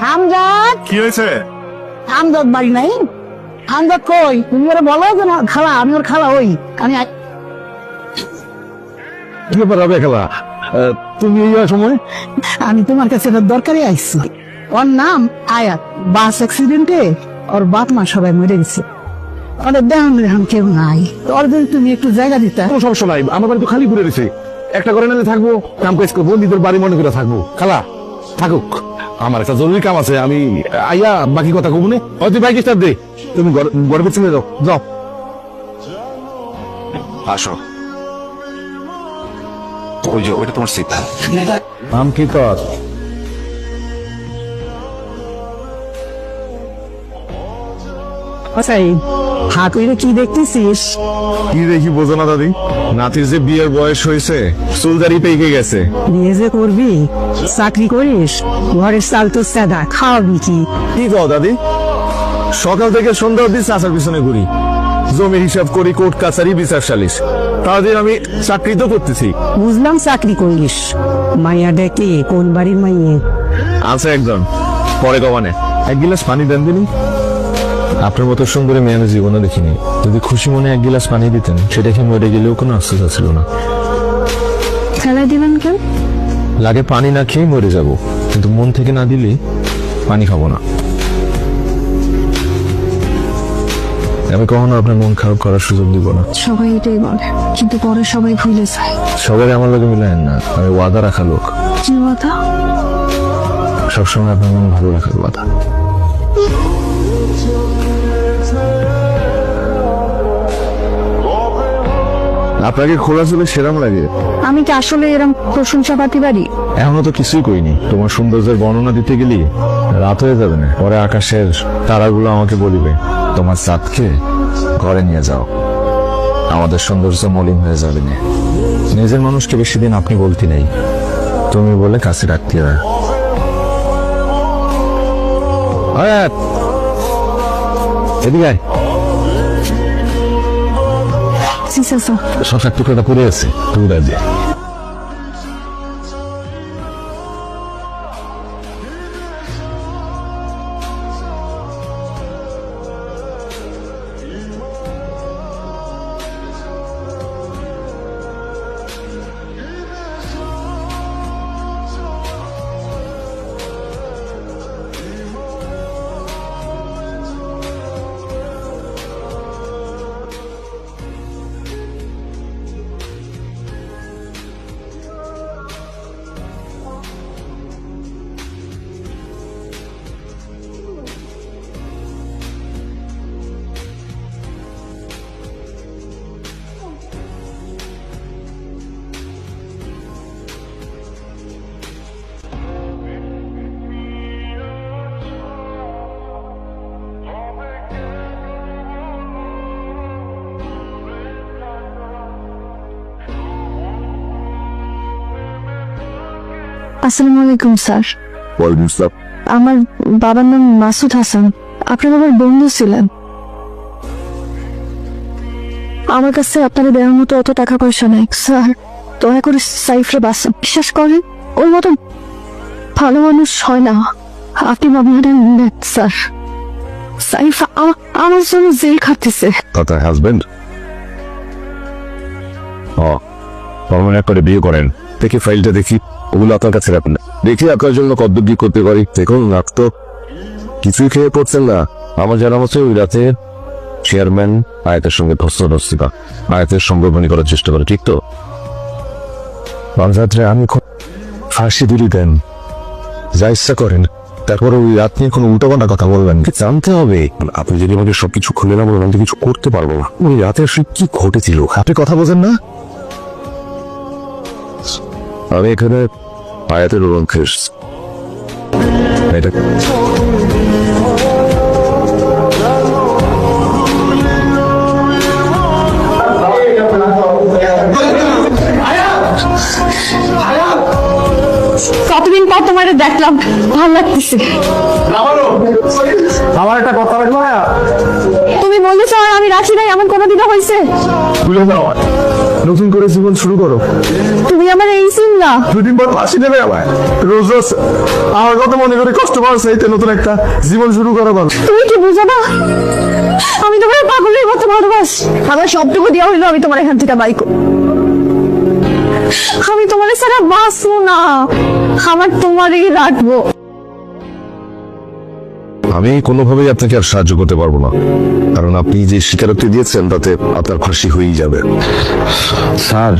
হামজাদ, কি হয়েছে? হামজাদ বাড়ি নাই? হামজাদ কই? তুমি ওরা বলো যে না খালা, আমি ওর খালা হই। আমি কি ব্যাপার হবে খেলা? তুমি এই সময়? আমি তোমার কাছে একটা দরকারে আইছি। ওর নাম আয়াত। বাস অ্যাক্সিডেন্টে ওর বাপ মা সবাই মরে গেছে। ওদের দেহান কেউ নাই। ওর যদি তুমি একটু জায়গা দিতে। কোনো সমস্যা নাই, আমার বাড়ি তো খালি ঘুরে রয়েছে। একটা করে নালে থাকবো, কাম কাজ করবো, নিজের বাড়ি মনে করে থাকবো। খালা থাকুক, আমার একটা জরুরি কাম আছে, আমি আইয়া বাকি কথা কব না। হয়তো বাইক স্টার্ট দে, তুমি ঘরের পেছনে যাও যাও। আসো, ওই যে ওইটা তোমার সিট। নাম কি তোর? হাত কইরে কি দেখতেছিস? কি দেখি বোঝো না দাদি? নাতির যে বিয়ের বয়স হয়েছে, চুলদারি পেকে গেছে। বিয়ে যে করবি, চাকরি করিস, ঘরের চাল তো সাদা, খাওয়াবি কি? কি কও দাদি? সকাল থেকে সন্ধ্যা অব্দি চাচার পিছনে ঘুরি, জমির হিসাব করি, কোর্ট কাছারি বিচার সালিশ। তাদের আমি চাকরি তো করতেছি। বুঝলাম চাকরি করিস, মাইয়া ডেকে কোন বাড়ির মাইয়ে? আছে একজন, পরে কমানে। এক গিলাস পানি দেন দিনি। আপনার মতো সুন্দরী মেয়ে আমি জীবনে দেখিনি। যদি খুশি মনে এক গিলাস পানি দিতেন, সেটা খেয়ে মরে গেলেও কোনো আফসোস ছিল না। ফেলাই দিবেন কেন? লাগে পানি না খেয়ে মরে যাব, কিন্তু মন থেকে না দিলে পানি খাবো না। আমি কখনো আপনার মন খারাপ করার সুযোগ দিব না। সবাই এটাই বলে, কিন্তু পরে সবাই ভুলে যায়। সবাই আমার লোকে মিলায়েন না, আমি ওয়াদা রাখা লোক। কি কথা? সবসময় আপনার মন ভালো রাখার ওয়াদা। আপনাকে খোলা চলে সেরাম লাগে? আমি কি আসলে এরকম প্রশংসা পাতি পারি? এখনো তো কিছুই কইনি। তোমার সৌন্দর্যের বর্ণনা দিতে গেলি রাত হয়ে যাবে না। পরে আকাশের তারাগুলো আমাকে বলিবে, তোমার চাঁদকে ঘরে নিয়ে যাও, আমাদের সৌন্দর্য মলিন হয়ে যাবে না। নিজের মানুষকে বেশি দিন আপনি বলতে নেই, তুমি বলে কাছে রাখতে হয়। এদিকে আয়। শশার টুকরাটা পড়ে আছে, তুই রাজি? আসসালামু আলাইকুম স্যার। আমার বাবার নাম মাসুদ হাসান, আপনার বাবার বন্ধু ছিলেন। আমার কাছে আপনাদের দেওয়ার মতো অত টাকা পয়সা নাই স্যার, দয়া করে সাইফরে বাঁচান। বিশ্বাস করেন, ওর মতো ভালো মানুষ হয় না। আপনি ভাবলেন স্যার, সাইফ আমার জন্য জেল খাটতেছে। তার হাজবেন্ড পার্মানেন্ট করে বিয়ে করেন। দেখি ফাইলটা দেখি, ওগুলো আপনার কাছে রাখুন। দেখি আপনার জন্য কদ্দূর কি করতে পারি। দেখুন তো কিছুই খেয়ে পড়ছেন না। আমার জানা মতো ওই রাতে চেয়ারম্যান আয়াতের সঙ্গে ধস্তাধস্তিকা, আয়াতের সম্ভাবনী করার চেষ্টা করে, ঠিক তো? রাত্রে আমি ফাঁসি দিলি দেন, যা ইচ্ছা করেন। তারপরে ওই রাত নিয়ে কোনো উল্টোপাল্টা কথা বলবেন, জানতে হবে। আপনি যদি আমাকে সবকিছু খুলে না বলেন, আমি কিছু করতে পারবো না। ওই রাতে আসলে কি ঘটেছিল আপনি কথা বোঝেন না? আমি এখানে আয়াতের লক্ষ্যে এসেছি। এটা কতদিন পর তোমার দেখলাম, ভালো লাগতেছে। আমার একটা কথা বলবো না? তুমি বললি স্যার আমি রাখি নাই, এমন কোনোদিনও হয়েছে? ভুলে যাও, নতুন করে জীবন শুরু করো। তুমি আমার এই সিন না। দুদিন পর ফাঁসি দেবে আমায়, রোজ রোজ আমার কথা মনে করে কষ্ট পাওয়ার চাইতে নতুন একটা জীবন শুরু করো ভালো। তুমি কি বুঝো না আমি তোমার পাগলের মতো ভালোবাসি। আমার সবটুকু দেওয়া হইলো আমি তোমার এখান থেকে বাইক, আমি তোমার ছাড়া বাঁচবো না, আমার তোমারই রাখবো। আমি কোনোভাবেই আপনাকে আর সাহায্য করতে পারবো না, কারণ আপনি যে স্বীকারোক্তি দিয়েছেন তাতে আপনার ফাঁসি হয়েই যাবে। স্যার